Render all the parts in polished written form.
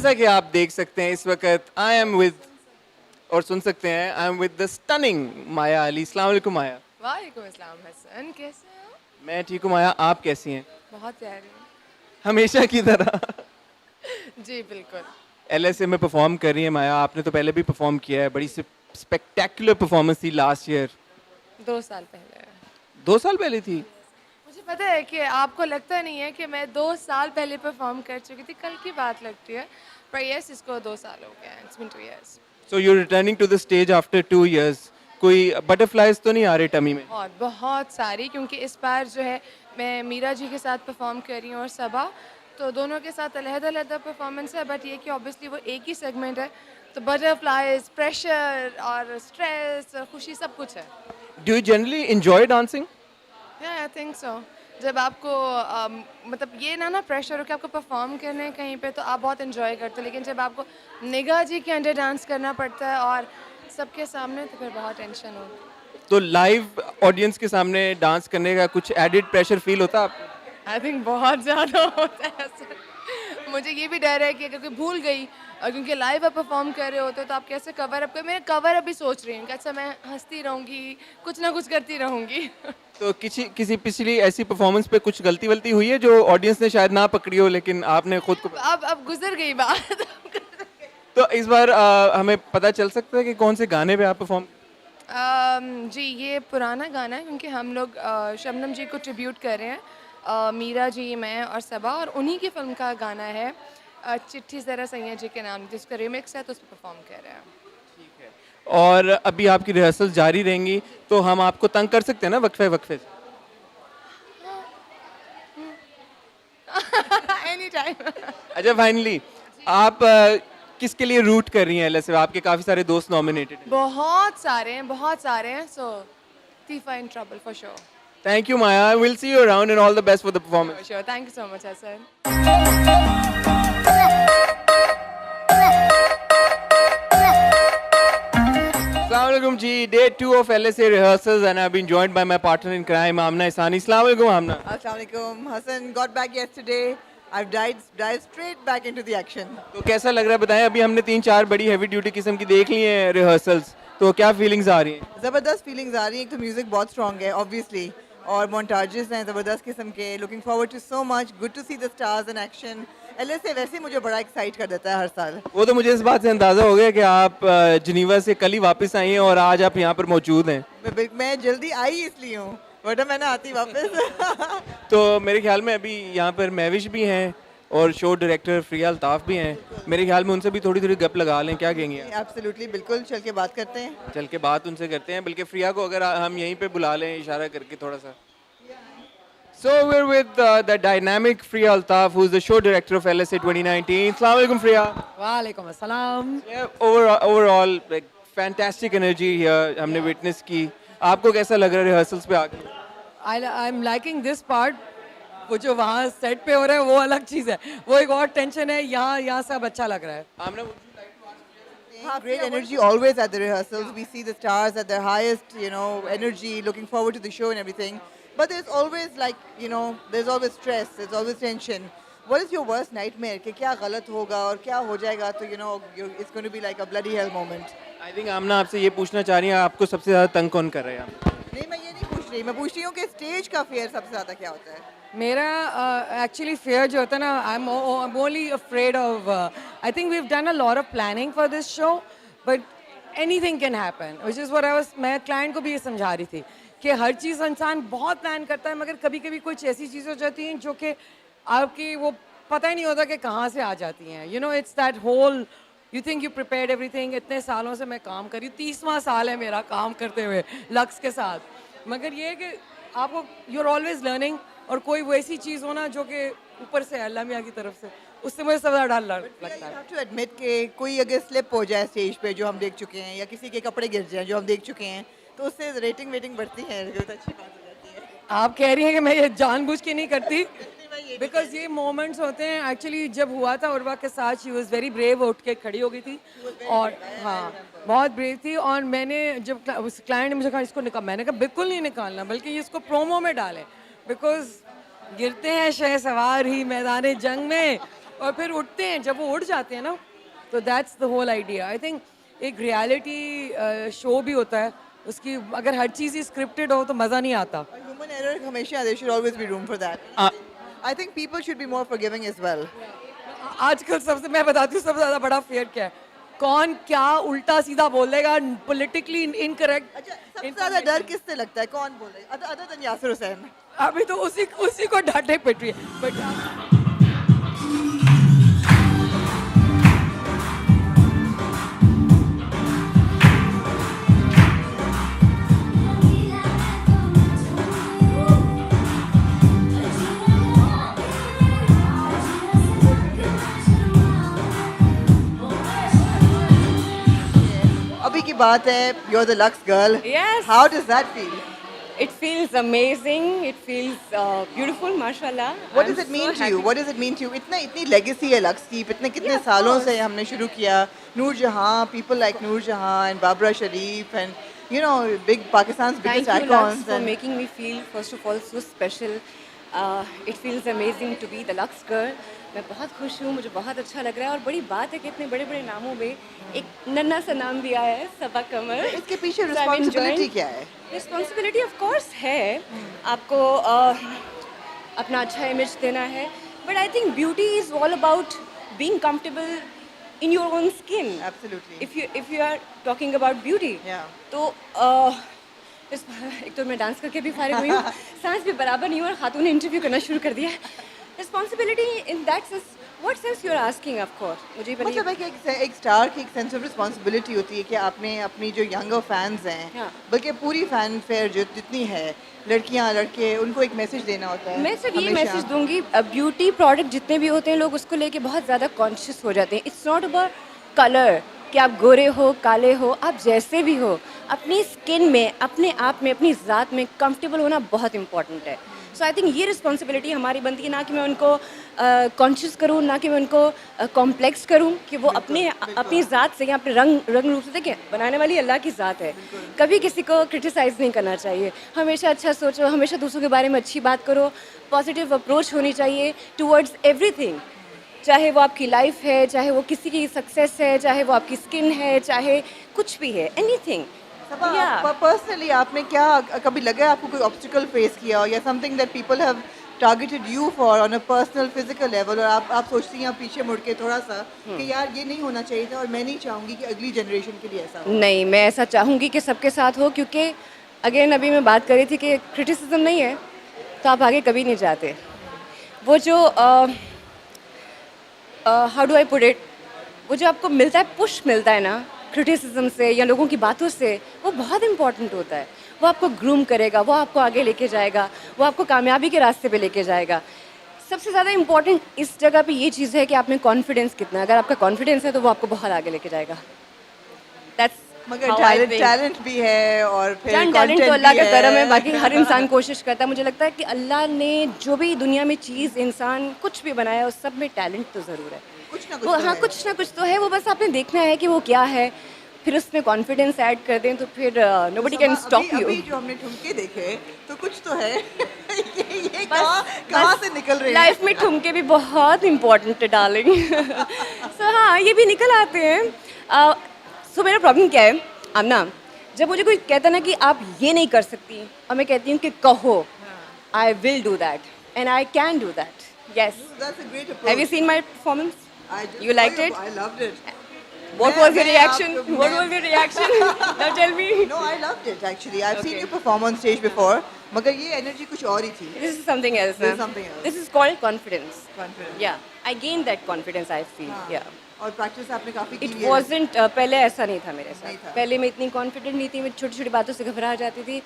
जैसा कि आप देख सकते हैं इस वक्त आई एम विद और सुन सकते हैं I am with the stunning Maya Ali. अस्सलाम वालेकुम माया। वालेकुम अस्सलाम हसन, कैसे हो? मैं ठीक हूँ माया, आप कैसी हैं? बहुत प्यारी हूँ। हमेशा की तरह। जी बिल्कुल। एलएसए में परफॉर्म कर रही है माया, आपने तो पहले भी परफॉर्म किया है, बड़ी स्पेक्टेकुलर परफॉर्मेंस थी लास्ट ईयर। 2 साल पहले। 2 साल पहले थी। मुझे पता है कि आपको लगता नहीं है कि मैं 2 साल पहले परफॉर्म कर चुकी थी, कल की बात लगती है, पर यस इसको 2 साल हो गया। It's been 2 years। So you returning to the stage after 2 years। कोई बटरफ्लाइज तो नहीं आ रहे टमी में? बहुत बहुत सारी, क्योंकि इस बार जो है मैं मीरा जी के साथ परफॉर्म कर रही हूँ और सबा, तो दोनों के साथ अलग-अलग परफॉर्मेंस है, बट ये कि ऑब्वियसली वो एक ही सेगमेंट है, तो बटरफ्लाइज, प्रेशर और स्ट्रेस, खुशी सब कुछ है। Do you generally enjoy dancing? I think so. जब आपको मतलब ये ना प्रेशर हो कि आपको परफॉर्म करने हैं कहीं पे, तो आप बहुत इन्जॉय करते हो, लेकिन जब आपको निगाह जी के अंडर डांस करना पड़ता है और सबके सामने, तो फिर बहुत टेंशन होती है। तो लाइव ऑडियंस के सामने डांस करने का कुछ एडिड प्रेशर फील होता है आपको? आई थिंक बहुत ज़्यादा होता है सर। मुझे ये भी डर है कि अगर कोई भूल गई, और क्योंकि लाइव आप परफॉर्म कर रहे होते हो, तो आप कैसे कवर अप कर। मैं कवर अप भी सोच रही हूँ कि अच्छा मैं हंसती रहूँगी, कुछ ना कुछ करती रहूँगी। तो किसी किसी पिछली ऐसी परफॉर्मेंस पे कुछ गलती वलती हुई है जो ऑडियंस ने शायद ना पकड़ी हो लेकिन आपने खुद को? अब गुजर गई बात। तो इस बार हमें पता चल सकता है कि कौन से गाने पे आप परफॉर्म? जी ये पुराना गाना है, क्योंकि हम लोग शबनम जी को ट्रिब्यूट कर रहे हैं। मीरा जी, मैं और सबा, और उन्हीं की फिल्म का गाना है चिट्ठी ज़रा सैया जी के नाम, जिसका रिमिक्स है, तो उस पर परफॉर्म कर रहे हैं। और अभी आपकी रिहर्सल जारी रहेंगी तो हम आपको तंग कर सकते हैं ना वक्फे वक्फे से? Any time. अच्छा फाइनली आप किसके लिए रूट कर रही हैं एलएसए? आपके काफी सारे दोस्त नॉमिनेटेड हैं। बहुत सारे हैं, सो तीफा in trouble for sure. Thank you Maya, will see you around and all the best for the performance. Sure, thank you so much Hasan. अस्सलाम वालेकुम जी, day 2 of LSA rehearsals and I've been joined by my partner in crime Amna Isani. Assalamu alaikum Amna. Assalamualaikum. Hassan got back yesterday. I've dived straight back into the action. तो कैसा लग रहा है बताएं? अभी हमने 3-4 बड़ी हैवी ड्यूटी किस्म की देख ली हैं रिहर्सल्स, तो क्या फीलिंग्स आ रही हैं? ज़बरदस्त फीलिंग्स आ रही हैं। एक तो म्यूज़िक बहुत स्ट्रॉन्ग है ऑब्वियसली, और मोन्टाजेस हैं ज़बरदस्त किस्म के। Looking forward to so much, good to see the stars in action. LSA वैसे मुझे बड़ा एक्साइट कर देता है हर साल। वो तो मुझे इस बात से अंदाज़ा हो गया कि आप जिनीवा से कल ही वापस आई हैं और आज आप यहाँ पर मौजूद हैं। मैं जल्दी आई इसलिए हूँ, वरना मैं ना आती वापस। तो मेरे ख्याल में अभी यहाँ पर महविश भी हैं और शो डायरेक्टर फ्रिया अल्ताफ़ भी हैं। मेरे ख्याल में उनसे भी थोड़ी थोड़ी गप लगा लें, क्या कहेंगे आप? एब्सोल्युटली, बिल्कुल, चल के बात करते हैं। चल के बात उनसे करते हैं, बल्कि फ्रिया को अगर हम यहीं पे बुला लें इशारा करके थोड़ा सा। So we're with the dynamic Friya Altaf, who's the show director of LSA 2019. Assalamu alaikum Friya. वालेकुम अस्सलाम। Yeah, overall like fantastic energy here हमने witness की। आपको कैसा लग रहा है rehearsals पे आके? I am liking this part. वो जो वहाँ सेट पे हो रहा है वो अलग चीज़ है, वो एक और टेंशन है। यहाँ सब अच्छा लग रहा है। आमना, Great energy always at the rehearsals. We see the stars at their highest, energy, looking forward to the show and everything. But there's always there's always stress, there's always tension. What is your worst nightmare? कि क्या गलत होगा और क्या हो जाएगा, तो it's going to be like a bloody hell moment. I think आमना आपसे ये पूछना चाह रही हैं आपको सबसे ज़्यादा तंग कौन कर रहा है? नहीं, मैं ये नहीं पूछ रही, मैं पूछ रही हूँ कि स्टेज का फेयर सबसे ज़्यादा क्या होता है? मेरा एक्चुअली फेयर जो होता है ना, I am only afraid of, I think we have done a lot of planning for this show, but anything can happen, which is what I was, मैं क्लाइंट को भी ये समझा रही थी कि हर चीज़ इंसान बहुत प्लान करता है, मगर कभी कभी कुछ ऐसी चीज़ हो जाती हैं जो कि आपकी वो पता ही नहीं होता कि कहाँ से आ जाती हैं। It's that whole, you think you prepared everything. इतने सालों से मैं काम कर रही हूँ, 30वां साल है मेरा काम करते हुए लक्स के साथ, मगर ये है कि आपको यू आर ऑलवेज लर्निंग, और कोई वैसी चीज़ हो ना जो कि ऊपर से अल्लाह मियाँ की तरफ से, उससे मुझे सबसे ज़्यादा डर लगता है। टू एडमिट के कोई अगर स्लिप हो जाए स्टेज पे, जो हम देख चुके हैं, या किसी के कपड़े गिर जाए जो हम देख चुके हैं, तो उससे रेटिंग बढ़ती है, तो अच्छी बात हो जाती है। आप कह रही हैं कि मैं ये जानबूझ के नहीं करती, बिकॉज ये मोमेंट्स होते हैं। एक्चुअली जब हुआ था उर्वा के साथ, शी वॉज वेरी ब्रेव, उठ के खड़ी हो गई थी, और हाँ बहुत ब्रेव थी। और मैंने जब उस क्लाइंट ने मुझे कहा इसको निकाल, मैंने कहा बिल्कुल नहीं निकालना, बल्कि इसको प्रोमो में डालें, बिकॉज गिरते हैं शहसवार ही मैदान जंग में, और फिर उठते हैं, जब वो उठ जाते हैं ना, तो that's the whole idea. I think एक रियलिटी शो भी होता है, उसकी अगर हर चीज़ ही स्क्रिप्टेड हो तो मज़ा नहीं आता। Human error हमेशा, there should always be room for that. I think people should be more forgiving as well. आजकल सबसे, मैं बताती हूँ सबसे ज़्यादा बड़ा फेयर क्या है, कौन क्या उल्टा सीधा बोलेगा, पॉलिटिकली इनकरेक्ट। अच्छा, सबसे ज़्यादा डर किससे लगता है, कौन बोल रहा है other than यासिर हुसैन? अभी तो उसी को डांटे पिट रही है, बट अभी की बात है, you're the Lux girl. Yes. How does that feel? It feels amazing. It feels beautiful, mashallah. What I'm does it so mean to happy. you? What does it mean to you? इतनी legacy है lux की, कितने Yeah, of सालों से course. हमने शुरू किया, नूर जहां, people like Noor Jahan and Babra Sharif and you know big Pakistan's biggest Thank you, Lux, icons. for and making me feel, first of all, so special. It feels amazing to be the Lux girl. मैं बहुत खुश हूँ, मुझे बहुत अच्छा लग रहा है और बड़ी बात है कि इतने बड़े बड़े नामों में एक नन्हा सा नाम दिया है, सबा कमर। इसके पीछे So I'm responsibility enjoying- क्या है? रिस्पॉन्सिबिलिटी ऑफ कोर्स है, आपको अपना अच्छा इमेज देना है, but I think beauty is all about being comfortable in your own skin. Absolutely. If you are talking about beauty, Yeah. तो एक तो मैं डांस करके भी फारिग हुई हूँ, सांस भी बराबर नहीं हुआ और खातून ने इंटरव्यू करना शुरू कर दिया है। Responsibility in that sense, what sense you are asking, of course मुझे पता मतलब है कि एक स्टार की एक सेंस ऑफ रिस्पॉन्सिबिलिटी होती है कि आपने अपनी जो यंगर फैंस हैं, हाँ। बल्कि पूरी फैन फेयर जो जितनी है, लड़कियां लड़के, उनको एक मैसेज देना होता है। मैं सिर्फ ये हमेशा। मैसेज दूंगी, ब्यूटी प्रोडक्ट जितने भी होते हैं लोग उसको लेके बहुत ज़्यादा कॉन्शियस हो जाते हैं। इट्स नॉट अबाउट कलर, कि आप गोरे हो काले हो, आप जैसे भी हो, अपनी स्किन में, अपने आप में, अपनी ज़ात में कंफर्टेबल होना बहुत इंपॉर्टेंट है। सो आई थिंक ये रिस्पॉन्सिबिलिटी हमारी बनती है, ना कि मैं उनको कॉन्शियस करूँ, ना कि मैं उनको कॉम्प्लेक्स करूँ कि वो अपनी ज़ात से या अपने रंग रूप से, देखें बनाने वाली अल्लाह की ज़ात है, कभी किसी को क्रिटिसाइज़ नहीं करना चाहिए। हमेशा अच्छा सोचो, हमेशा दूसरों के बारे में अच्छी बात करो, पॉजिटिव अप्रोच होनी चाहिए टूवर्ड्स एवरीथिंग, चाहे वो आपकी लाइफ है, चाहे वो किसी की सक्सेस है, चाहे वो आपकी स्किन है, चाहे कुछ भी है, एनीथिंग। पर्सनली आपने क्या कभी लगा है आपको कोई ऑब्स्टिकल फेस किया हो या something that people have targeted you for on a personal physical level, और आप सोचती हैं पीछे मुड़ के थोड़ा सा कि यार ये नहीं होना चाहिए था और मैं नहीं चाहूँगी कि अगली जनरेशन के लिए ऐसा हो? नहीं, मैं ऐसा चाहूँगी कि सबके साथ हो, क्योंकि अगेन अभी मैं बात कर रही थी कि क्रिटिसिज्म नहीं है तो आप आगे कभी नहीं जाते। वो जो how do I put it, वो जो आपको मिलता है, पुश मिलता है ना क्रिटिसिज्म से या लोगों की बातों से, वो बहुत इंपॉर्टेंट होता है। वो आपको ग्रूम करेगा, वो आपको आगे लेके जाएगा, वो आपको कामयाबी के रास्ते पे लेके जाएगा। सबसे ज़्यादा इंपॉर्टेंट इस जगह पे ये चीज़ है कि आप में कॉन्फिडेंस कितना है। अगर आपका कॉन्फिडेंस है तो वो आपको बहुत आगे लेके जाएगा। दैट्स मगर टैलेंट भी है और फिर टैलेंट तो content अल्लाह भी का करम है, है। बाकी हर इंसान कोशिश करता है। मुझे लगता है कि अल्लाह ने जो भी दुनिया में चीज़, इंसान कुछ भी बनाया है, उस सब में टैलेंट तो ज़रूर है। कुछ ना कुछ वो तो हाँ, है। कुछ ना कुछ तो है, वो बस आपने देखना है कि वो क्या है, फिर उसमें कॉन्फिडेंस ऐड कर दें तो फिर नोबडी कैन स्टॉप यू। अभी जो हमने ठुमके देखे तो कुछ तो है। ये कहाँ से निकल रहे हैं? लाइफ में ठुमके भी बहुत इंपॉर्टेंट है डार्लिंग। सो हाँ, ये भी निकल आते हैं। सो मेरा प्रॉब्लम क्या है आमना, जब मुझे कोई कहता है ना कि आप ये नहीं कर सकती, और मैं कहती हूँ कि कहो, I will do that and I can do that. Yes, That's a great approach. Have you seen my performance? I just You saw liked your- it? I loved it. What मैं- was your मैं reaction? आपको- What मैं- was your reaction? Now tell me. No, I loved it actually. I've seen Okay. you perform on stage before. मगर ये energy कुछ और ही थी। This is something else. This is na? something else. This is called confidence. Confidence. Yeah, I gained that confidence. I feel. हाँ। Yeah. और practice आपने काफी की It है। wasn't पहले ऐसा नहीं था मेरे नहीं था। साथ। पहले मैं इतनी कॉन्फिडेंट नहीं थी, मैं छोटी छोटी बातों से घबरा जाती थी।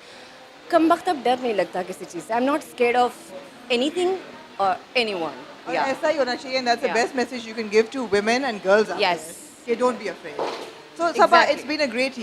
कम वक्त अब डर नहीं लगता किसी चीज़ से। I am not scared of anything और एनीवन। और ऐसा ही होना चाहिए, and that's the Yeah. best message you can give to women and girls out Yes. there. Okay, don't be afraid. So Sabah, Exactly. it's been a great year.